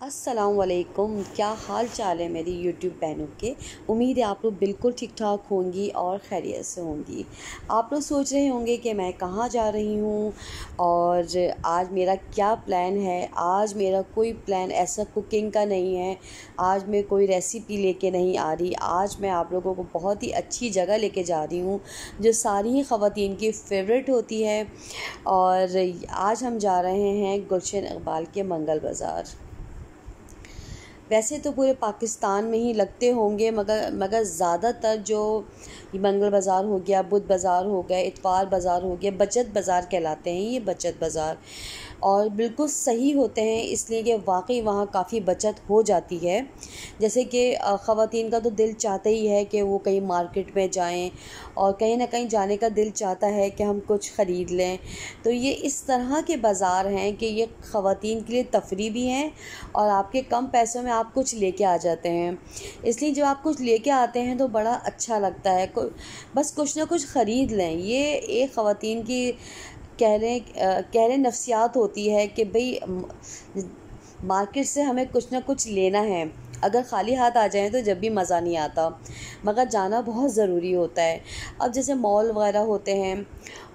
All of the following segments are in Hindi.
अस्सलामुअलैकुम। क्या हाल चाल है मेरी यूट्यूब बहनों के। उम्मीद है आप लोग बिल्कुल ठीक ठाक होंगी और खैरियत से होंगी। आप लोग सोच रहे होंगे कि मैं कहाँ जा रही हूँ और आज मेरा क्या प्लान है। आज मेरा कोई प्लान ऐसा कुकिंग का नहीं है। आज मैं कोई रेसिपी लेके नहीं आ रही। आज मैं आप लोगों को बहुत ही अच्छी जगह लेके जा रही हूँ जो सारी ही ख़वातीन की फ़ेवरेट होती है। और आज हम जा रहे हैं गुलशन इकबाल के मंगल बाज़ार। वैसे तो पूरे पाकिस्तान में ही लगते होंगे, मगर ज़्यादातर जो मंगल बाज़ार हो गया, बुध बाज़ार हो गया, इतवार बाज़ार हो गया, बचत बाज़ार कहलाते हैं ये बचत बाज़ार। और बिल्कुल सही होते हैं इसलिए कि वाकई वहाँ काफ़ी बचत हो जाती है। जैसे कि ख़वातीन का तो दिल चाहता ही है कि वो कहीं मार्केट में जाएं और कहीं ना कहीं जाने का दिल चाहता है कि हम कुछ ख़रीद लें। तो ये इस तरह के बाज़ार हैं कि ये ख़वातीन के लिए तफरी भी हैं और आपके कम पैसों में आप कुछ लेके आ जाते हैं। इसलिए जब आप कुछ लेके आते हैं तो बड़ा अच्छा लगता है। बस कुछ ना कुछ ख़रीद लें। ये एक ख़वातीन की कह लें नफ्सियात होती है कि भाई मार्केट से हमें कुछ ना कुछ लेना है। अगर ख़ाली हाथ आ जाएं तो जब भी मज़ा नहीं आता, मगर जाना बहुत ज़रूरी होता है। अब जैसे मॉल वगैरह होते हैं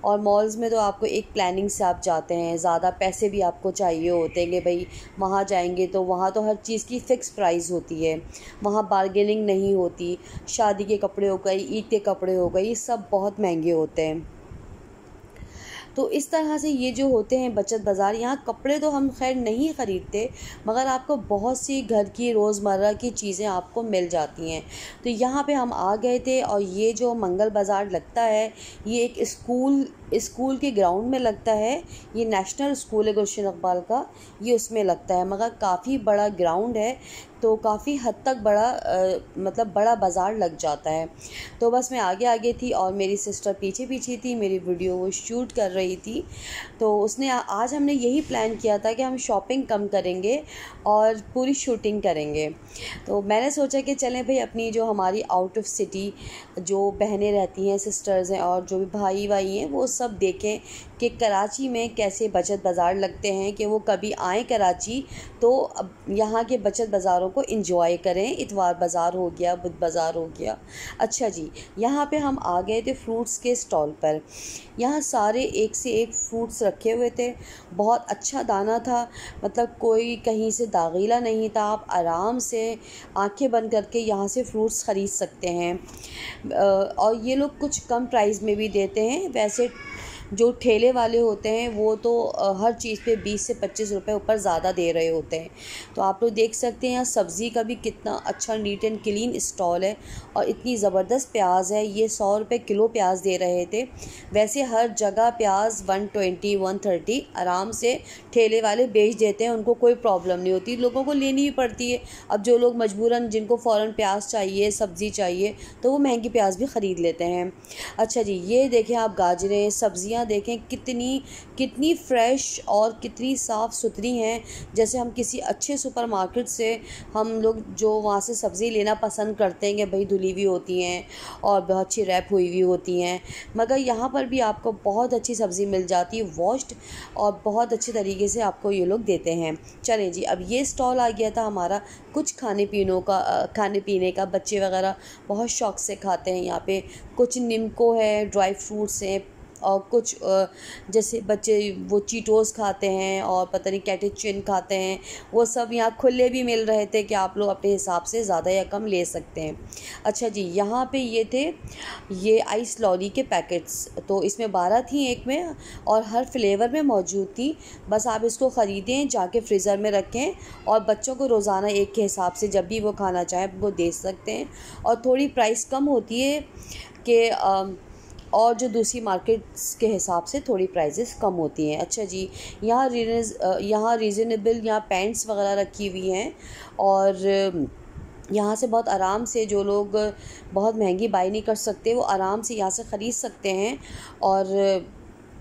और मॉल्स में तो आपको एक प्लानिंग से आप जाते हैं, ज़्यादा पैसे भी आपको चाहिए होते हैं कि भाई वहाँ जाएंगे तो वहाँ तो हर चीज़ की फ़िक्स प्राइस होती है, वहाँ बार्गेनिंग नहीं होती। शादी के कपड़े हो गए, ईद के कपड़े हो गए, ये सब बहुत महंगे होते हैं। तो इस तरह से ये जो होते हैं बचत बाज़ार, यहाँ कपड़े तो हम खैर नहीं ख़रीदते, मगर आपको बहुत सी घर की रोज़मर्रा की चीज़ें आपको मिल जाती हैं। तो यहाँ पे हम आ गए थे और ये जो मंगल बाज़ार लगता है ये एक स्कूल के ग्राउंड में लगता है। ये नेशनल स्कूल है गुलशन इकबाल का, ये उसमें लगता है, मगर काफ़ी बड़ा ग्राउंड है तो काफ़ी हद तक मतलब बड़ा बाज़ार लग जाता है। तो बस मैं आगे आगे थी और मेरी सिस्टर पीछे पीछे थी, मेरी वीडियो वो शूट कर रही थी। तो उसने आज हमने यही प्लान किया था कि हम शॉपिंग कम करेंगे और पूरी शूटिंग करेंगे। तो मैंने सोचा कि चलें भाई, अपनी जो हमारी आउट ऑफ सिटी जो बहनें रहती हैं, सिस्टर्स हैं और जो भी भाई हैं, वो सब देखें कि कराची में कैसे बचत बाज़ार लगते हैं, कि वो कभी आएँ कराची तो अब यहाँ के बचत बाज़ारों को एंजॉय करें। इतवार बाज़ार हो गया, बुध बाज़ार हो गया। अच्छा जी, यहाँ पे हम आ गए थे फ्रूट्स के स्टॉल पर। यहाँ सारे एक से एक फ्रूट्स रखे हुए थे, बहुत अच्छा दाना था, मतलब कोई कहीं से दागीला नहीं था। आप आराम से आंखें बंद करके यहाँ से फ्रूट्स ख़रीद सकते हैं। और ये लोग कुछ कम प्राइस में भी देते हैं। वैसे जो ठेले वाले होते हैं वो तो हर चीज़ पे 20 से 25 रुपए ऊपर ज़्यादा दे रहे होते हैं। तो आप लोग देख सकते हैं यहाँ सब्ज़ी का भी कितना अच्छा नीट एंड क्लीन स्टॉल है और इतनी ज़बरदस्त प्याज है। ये 100 रुपये किलो प्याज दे रहे थे। वैसे हर जगह प्याज 120 130 आराम से ठेले वाले बेच देते हैं, उनको कोई प्रॉब्लम नहीं होती, लोगों को लेनी भी पड़ती है। अब जो लोग मजबूरन जिनको फ़ौरन प्याज चाहिए, सब्ज़ी चाहिए, तो वो महंगी प्याज भी ख़रीद लेते हैं। अच्छा जी, ये देखें आप गाजरें, सब्ज़ियाँ देखें कितनी फ़्रेश और कितनी साफ़ सुथरी हैं। जैसे हम किसी अच्छे सुपरमार्केट से हम लोग जो वहाँ से सब्ज़ी लेना पसंद करते हैं कि भाई धुली हुई होती हैं और बहुत अच्छी रैप हुई हुई होती हैं, मगर यहाँ पर भी आपको बहुत अच्छी सब्ज़ी मिल जाती है, वॉश्ड, और बहुत अच्छे तरीके से आपको ये लोग देते हैं। चलें जी, अब ये स्टॉल आ गया था हमारा कुछ खाने पीने का। बच्चे वगैरह बहुत शौक़ से खाते हैं यहाँ पे। कुछ निम्को है, ड्राई फ्रूट्स हैं, और कुछ जैसे बच्चे वो चीटोस खाते हैं और पता नहीं कैटेचिन खाते हैं, वो सब यहाँ खुले भी मिल रहे थे कि आप लोग अपने हिसाब से ज़्यादा या कम ले सकते हैं। अच्छा जी, यहाँ पे ये थे ये आइस लॉली के पैकेट्स, तो इसमें 12 थी एक में और हर फ्लेवर में मौजूद थी। बस आप इसको ख़रीदें, जाके फ्रीज़र में रखें और बच्चों को रोज़ाना एक के हिसाब से जब भी वो खाना चाहें वो दे सकते हैं। और थोड़ी प्राइस कम होती है कि और जो दूसरी मार्केट्स के हिसाब से थोड़ी प्राइसेस कम होती हैं। अच्छा जी, यहाँ रीज़नेबल यहाँ पैंट्स वगैरह रखी हुई हैं और यहाँ से बहुत आराम से जो लोग बहुत महंगी बाई नहीं कर सकते वो आराम से यहाँ से ख़रीद सकते हैं। और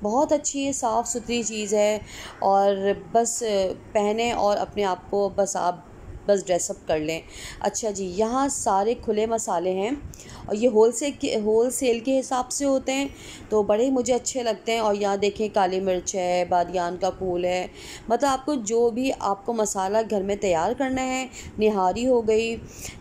बहुत अच्छी है, साफ़ सुथरी चीज़ है। और बस पहने और अपने आप को बस आप बस ड्रेसअप कर लें। अच्छा जी, यहाँ सारे खुले मसाले हैं और ये होलसेल के हिसाब से होते हैं, तो बड़े मुझे अच्छे लगते हैं। और यहाँ देखें काली मिर्च है, बादियान का फूल है, मतलब आपको जो भी आपको मसाला घर में तैयार करना है, निहारी हो गई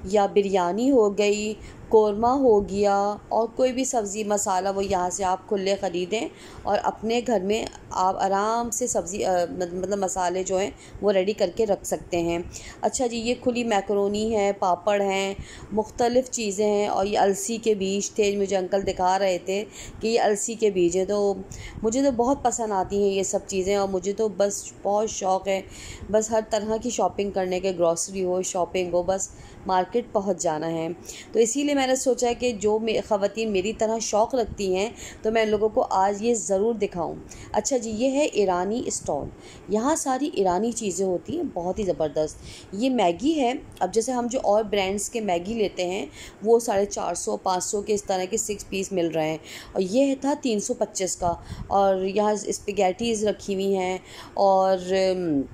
या बिरयानी हो गई, कोरमा हो गया, और कोई भी सब्ज़ी मसाला वो यहाँ से आप खुले ख़रीदें और अपने घर में आप आराम से सब्ज़ी मतलब मसाले जो हैं वो रेडी करके रख सकते हैं। अच्छा जी, ये खुली मैकरोनी है, पापड़ हैं, मुख्तलिफ़ चीज़ें हैं। और ये अलसी के बीज थे, मुझे अंकल दिखा रहे थे कि ये अलसी के बीज है, तो मुझे तो बहुत पसंद आती हैं ये सब चीज़ें। और मुझे तो बस बहुत शौक़ है बस हर तरह की शॉपिंग करने के, ग्रॉसरी हो, शॉपिंग हो, बस मार्केट पहुंच जाना है। तो इसीलिए मैंने सोचा कि जो ख़वातीन मेरी तरह शौक़ रखती हैं तो मैं इन लोगों को आज ये ज़रूर दिखाऊं। अच्छा जी, ये है ईरानी स्टॉल। यहाँ सारी ईरानी चीज़ें होती हैं, बहुत ही ज़बरदस्त। ये मैगी है। अब जैसे हम जो और ब्रांड्स के मैगी लेते हैं वो 450-500 के इस तरह के 6 पीस मिल रहे हैं, और ये था 325 का। और यहाँ स्पैगेटीज़ रखी हुई हैं, और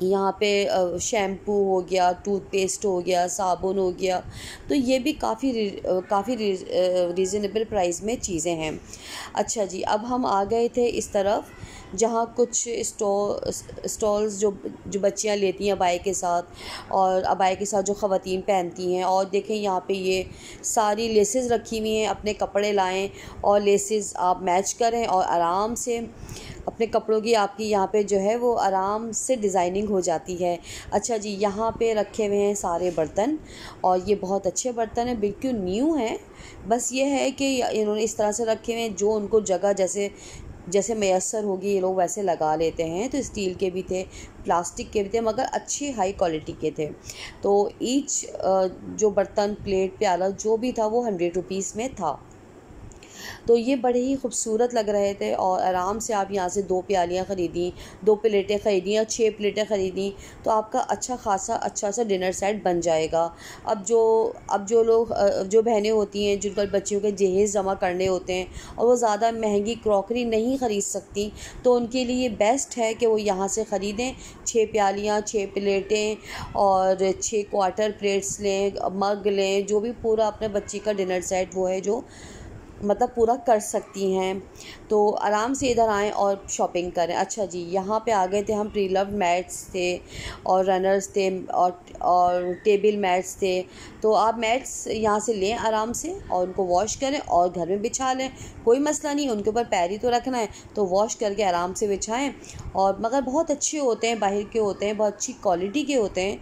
यहाँ पे शैम्पू हो गया, टूथपेस्ट हो गया, साबुन हो गया, तो ये भी काफ़ी रीज़नेबल प्राइस में चीज़ें हैं। अच्छा जी, अब हम आ गए थे इस तरफ जहाँ कुछ स्टॉल्स जो बच्चियाँ लेती हैं अबाए के साथ, और अबाए के साथ जो ख़वातीन पहनती हैं। और देखें यहाँ पे ये सारी लेसेस रखी हुई हैं, अपने कपड़े लाएं और लेसेस आप मैच करें और आराम से अपने कपड़ों की आपकी यहाँ पे जो है वो आराम से डिज़ाइनिंग हो जाती है। अच्छा जी, यहाँ पे रखे हुए हैं सारे बर्तन, और ये बहुत अच्छे बर्तन हैं, बिल्कुल न्यू हैं। बस ये है कि इन्होंने इस तरह से रखे हुए हैं जो उनको जगह जैसे मैसर होगी ये लोग वैसे लगा लेते हैं। तो स्टील के भी थे, प्लास्टिक के भी थे, मगर अच्छी हाई क्वालिटी के थे। तो ईच जो बर्तन, प्लेट, प्याला जो भी था वो 100 रुपीज़ में था। तो ये बड़े ही खूबसूरत लग रहे थे। और आराम से आप यहाँ से 2 प्यालियाँ ख़रीदी, 2 प्लेटें ख़रीदी या 6 प्लेटें ख़रीदी तो आपका अच्छा सा डिनर सेट बन जाएगा। अब जो लोग जो बहनें होती हैं जिनको बच्चियों के जहेज़ जमा करने होते हैं और वो ज़्यादा महंगी क्रॉकरी नहीं ख़रीद सकती, तो उनके लिए बेस्ट है कि वो यहाँ से ख़रीदें। 6 प्यालियाँ, 6 प्लेटें और 6 क्वार्टर प्लेट्स लें, मग लें, जो भी पूरा अपने बच्ची का डिनर सेट वो है जो मतलब पूरा कर सकती हैं। तो आराम से इधर आएँ और शॉपिंग करें। अच्छा जी, यहाँ पे आ गए थे हम। प्री लव्ड मैट्स थे और रनर्स थे और टेबल मैट्स थे। तो आप मैट्स यहाँ से लें आराम से और उनको वॉश करें और घर में बिछा लें, कोई मसला नहीं। उनके ऊपर पैर ही तो रखना है, तो वॉश करके आराम से बिछाएं। और मगर बहुत अच्छे होते हैं, बाहर के होते हैं, बहुत अच्छी क्वालिटी के होते हैं।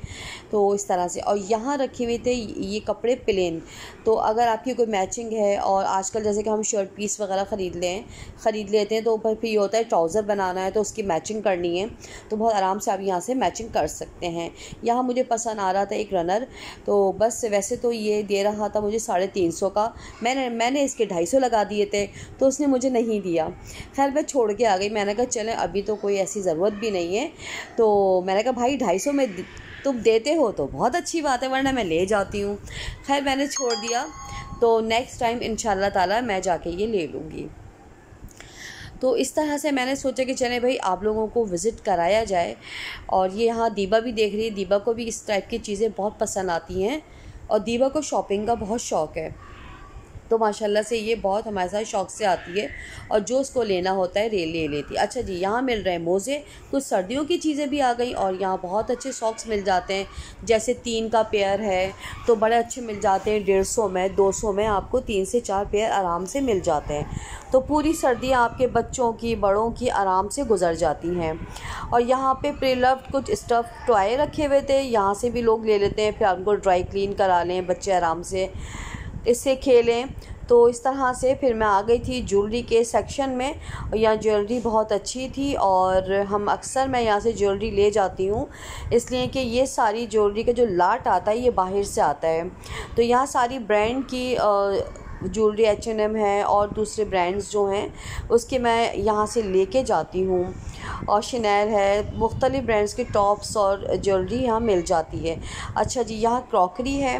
तो इस तरह से। और यहाँ रखे हुए थे ये कपड़े प्लेन। तो अगर आपकी कोई मैचिंग है, और आजकल जैसे कि हम शर्ट पीस वगैरह ख़रीद लेते हैं, तो ऊपर फिर ये होता है ट्राउज़र बनाना है तो उसकी मैचिंग करनी है, तो बहुत आराम से आप यहाँ से मैचिंग कर सकते हैं। यहाँ मुझे पसंद आ रहा था एक रनर, तो बस वैसे तो ये दे रहा था मुझे 350 का। मैंने इसके 250 लगा दिए थे, तो उसने मुझे नहीं दिया। खैर मैं छोड़ के आ गई। मैंने कहा चलें, अभी तो कोई ऐसी ज़रूरत भी नहीं है। तो मैंने कहा भाई 250 में तुम देते हो तो बहुत अच्छी बात है, वरना मैं ले जाती हूँ। खैर मैंने छोड़ दिया। तो नेक्स्ट टाइम इंशाल्लाह ताला मैं जाके ये ले लूँगी। तो इस तरह से मैंने सोचा कि चलें भाई आप लोगों को विज़िट कराया जाए। और ये यहाँ दीबा भी देख रही है। दीबा को भी इस टाइप की चीज़ें बहुत पसंद आती हैं, और दीबा को शॉपिंग का बहुत शौक़ है। तो माशाल्लाह से ये बहुत हमारे साथ शौक़ से आती है, और जो उसको लेना होता है ले लेती है। अच्छा जी, यहाँ मिल रहे हैं मोज़े। कुछ सर्दियों की चीज़ें भी आ गई, और यहाँ बहुत अच्छे सॉक्स मिल जाते हैं। जैसे 3 का पेयर है तो बड़े अच्छे मिल जाते हैं, 150 में, 200 में आपको 3 से 4 पेयर आराम से मिल जाते हैं। तो पूरी सर्दियाँ आपके बच्चों की, बड़ों की आराम से गुजर जाती हैं। और यहाँ पे प्री-लव्ड कुछ स्टफ़ टॉय रखे हुए थे, यहाँ से भी लोग ले लेते हैं, फिर उनको ड्राई क्लीन करा लें, बच्चे आराम से इससे खेलें। तो इस तरह से फिर मैं आ गई थी ज्वेलरी के सेक्शन में, और यहाँ ज्वेलरी बहुत अच्छी थी। और मैं यहाँ से ज्वेलरी ले जाती हूँ, इसलिए कि ये सारी ज्वेलरी का जो लाट आता है ये बाहर से आता है। तो यहाँ सारी ब्रांड की ज्वेलरी H&M है और दूसरे ब्रांड्स जो हैं उसके मैं यहाँ से लेके जाती हूँ। और शनेल है, मुख्तलिफ़ ब्रांड्स के टॉप्स और ज्वेलरी यहाँ मिल जाती है। अच्छा जी, यहाँ क्रॉकरी है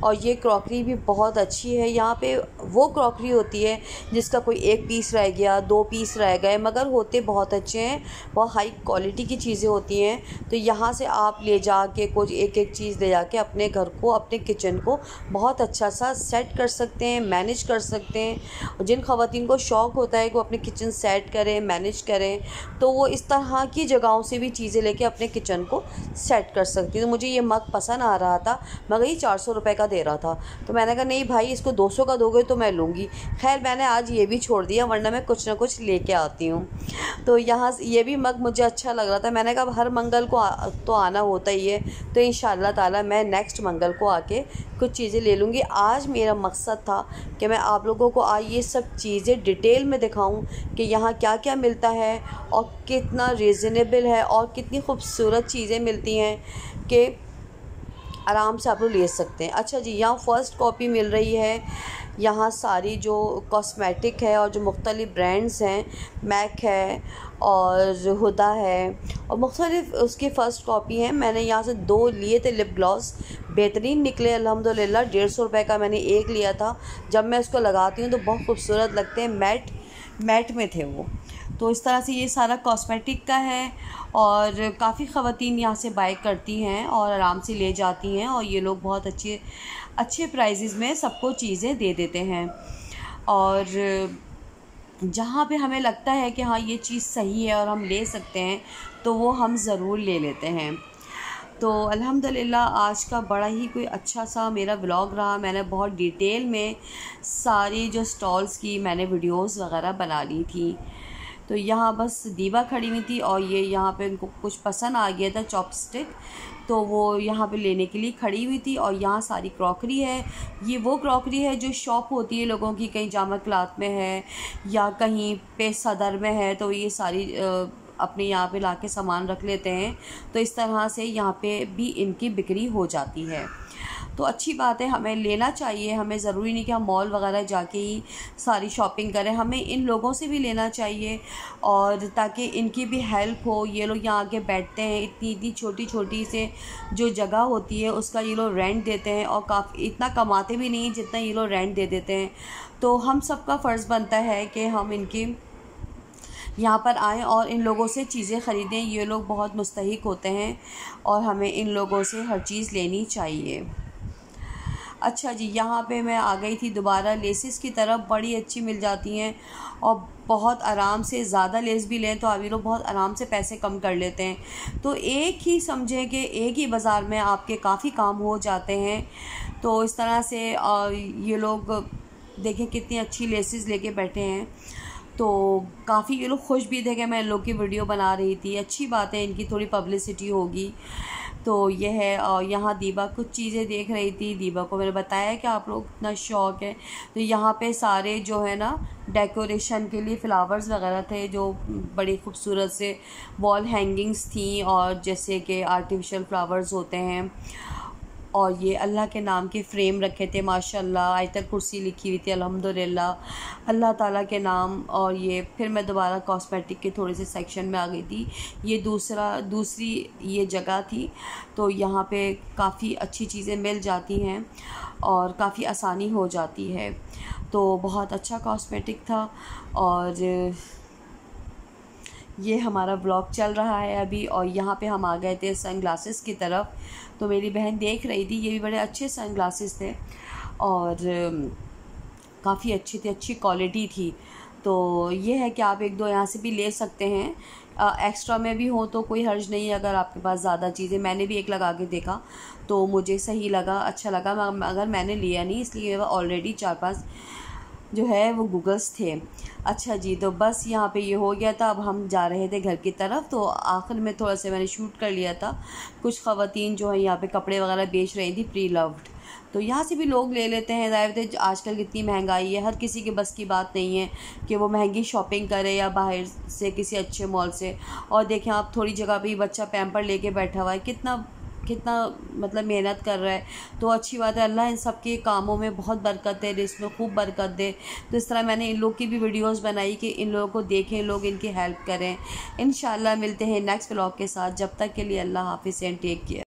और ये क्रॉकरी भी बहुत अच्छी है। यहाँ पे वो क्रॉकरी होती है जिसका कोई एक पीस रह गया, 2 पीस रह गए, मगर होते बहुत अच्छे हैं, बहुत हाई क्वालिटी की चीज़ें होती हैं। तो यहाँ से आप ले जाके कुछ एक एक चीज़ ले जाके अपने घर को, अपने किचन को बहुत अच्छा सा सेट कर सकते हैं, मैनेज कर सकते हैं। और जिन ख़वातीन को शौक़ होता है कि वो अपने किचन सेट करें, मैनेज करें, तो वो इस तरह की जगहों से भी चीज़ें लेके अपने किचन को सेट कर सकती है। तो मुझे ये मग पसंद आ रहा था, मगर ये 400 रुपये का दे रहा था, तो मैंने कहा नहीं भाई, इसको 200 का दोगे तो मैं लूँगी। खैर मैंने आज ये भी छोड़ दिया, वरना मैं कुछ ना कुछ लेके आती हूँ। तो यहाँ ये भी मग मुझे अच्छा लग रहा था। मैंने कहा हर मंगल को तो आना होता ही है, तो इंशाअल्लाह ताला मैं नेक्स्ट मंगल को आके कुछ चीज़ें ले लूँगी। आज मेरा मकसद था कि मैं आप लोगों को आज ये सब चीज़ें डिटेल में दिखाऊं कि यहाँ क्या क्या मिलता है और कितना रीज़नेबल है और कितनी खूबसूरत चीज़ें मिलती हैं कि आराम से आप लोग ले सकते हैं। अच्छा जी, यहाँ फ़र्स्ट कॉपी मिल रही है। यहाँ सारी जो कॉस्मेटिक है और जो मुख्तलिफ़ ब्रांड्स हैं, मैक है और हुदा है और मुख्तलिफ़ उसकी फ़र्स्ट कॉपी है। मैंने यहाँ से 2 लिए थे लिप ग्लॉस, बेहतरीन निकले अल्हम्दुलिल्लाह। 150 रुपये का मैंने एक लिया था। जब मैं उसको लगाती हूँ तो बहुत खूबसूरत लगते हैं, मैट में थे वो। तो इस तरह से ये सारा कॉस्मेटिक का है और काफ़ी ख़वातीन यहाँ से बाय करती हैं और आराम से ले जाती हैं और ये लोग बहुत अच्छे प्राइजेज़ में सबको चीज़ें दे देते हैं। और जहाँ पे हमें लगता है कि हाँ ये चीज़ सही है और हम ले सकते हैं, तो वो हम ज़रूर ले लेते हैं। तो अल्हम्दुलिल्लाह आज का बड़ा ही कोई अच्छा सा मेरा व्लॉग रहा। मैंने बहुत डिटेल में सारी जो स्टॉल्स की मैंने वीडियोस वगैरह बना ली थी। तो यहाँ बस दीवा खड़ी हुई थी और ये यहाँ पे उनको कुछ पसंद आ गया था चॉपस्टिक, तो वो यहाँ पे लेने के लिए खड़ी हुई थी। और यहाँ सारी क्रॉकरी है। ये वो क्रॉकरी है जो शॉप होती है लोगों की, कहीं जामा क्लाथ में है या कहीं पे सदर में है, तो ये सारी अपने यहाँ पे लाके सामान रख लेते हैं। तो इस तरह से यहाँ पे भी इनकी बिक्री हो जाती है। तो अच्छी बात है, हमें लेना चाहिए। हमें ज़रूरी नहीं कि हम मॉल वगैरह जाके ही सारी शॉपिंग करें, हमें इन लोगों से भी लेना चाहिए और ताकि इनकी भी हेल्प हो। ये लोग यहाँ आके बैठते हैं, इतनी छोटी छोटी से जो जगह होती है उसका ये लोग रेंट देते हैं और काफ़ी इतना कमाते भी नहीं जितना ये लोग रेंट दे देते हैं। तो हम सबका फ़र्ज़ बनता है कि हम इनकी यहाँ पर आएँ और इन लोगों से चीज़ें ख़रीदें। ये लोग बहुत मुस्तहिक होते हैं और हमें इन लोगों से हर चीज़ लेनी चाहिए। अच्छा जी, यहाँ पे मैं आ गई थी दोबारा लेसेस की तरफ। बड़ी अच्छी मिल जाती हैं और बहुत आराम से, ज़्यादा लेस भी लें तो अभी लोग बहुत आराम से पैसे कम कर लेते हैं। तो एक ही समझें कि एक ही बाज़ार में आपके काफ़ी काम हो जाते हैं। तो इस तरह से ये लोग देखें कितनी अच्छी लेसेस लेके बैठे हैं। तो काफ़ी ये लोग खुश भी थे कि मैं इन लोग की वीडियो बना रही थी। अच्छी बात है, इनकी थोड़ी पब्लिसिटी होगी। तो ये है। और यहाँ दीबा कुछ चीज़ें देख रही थी। दीबा को मैंने बताया कि आप लोग इतना शौक़ है। तो यहाँ पे सारे जो है ना डेकोरेशन के लिए फ़्लावर्स वगैरह थे, जो बड़ी खूबसूरत से वॉल हैंगिंग्स थी और जैसे कि आर्टिफिशियल फ्लावर्स होते हैं। और ये अल्लाह के नाम के फ़्रेम रखे थे माशाल्लाह, आयतल कुर्सी लिखी हुई थी अल्हम्दुलिल्लाह, अल्लाह ताला के नाम। और ये फिर मैं दोबारा कॉस्मेटिक के थोड़े से सेक्शन में आ गई थी। ये दूसरी ये जगह थी। तो यहाँ पे काफ़ी अच्छी चीज़ें मिल जाती हैं और काफ़ी आसानी हो जाती है। तो बहुत अच्छा कॉस्मेटिक था। और ये हमारा ब्लॉग चल रहा है अभी। और यहाँ पे हम आ गए थे सनग्लासेस की तरफ। तो मेरी बहन देख रही थी, ये भी बड़े अच्छे सनग्लासेस थे और काफ़ी अच्छी थी, अच्छी क्वालिटी थी। तो ये है कि आप 1-2 यहाँ से भी ले सकते हैं। एक्स्ट्रा में भी हो तो कोई हर्ज नहीं है अगर आपके पास ज़्यादा चीज़ें। मैंने भी एक लगा के देखा तो मुझे सही लगा, अच्छा लगा, मगर मैंने लिया नहीं, इसलिए ऑलरेडी 4-5 जो है वो गूगल्स थे। अच्छा जी, तो बस यहाँ पे ये हो गया था। अब हम जा रहे थे घर की तरफ। तो आखिर में थोड़ा सा मैंने शूट कर लिया था। कुछ ख़वातीन जो है यहाँ पे कपड़े वगैरह बेच रही थी, प्री लव्ड। तो यहाँ से भी लोग ले लेते हैं। ज़ाहिर है आजकल कितनी महंगाई है, हर किसी के बस की बात नहीं है कि वो महंगी शॉपिंग करे या बाहर से किसी अच्छे मॉल से। और देखें आप, थोड़ी जगह पे ही बच्चा पैम्पर लेके बैठा हुआ है, कितना कितना मतलब मेहनत कर रहा है, तो अच्छी बात है। अल्लाह इन सब के कामों में बहुत बरकत है, इसमें खूब बरकत दे। तो इस तरह मैंने इन लोग की भी वीडियोस बनाई कि इन लोगों को देखें, लोग इनकी हेल्प करें। इंशाल्लाह मिलते हैं नेक्स्ट व्लॉग के साथ। जब तक के लिए अल्लाह हाफिज़ एंड टेक केयर।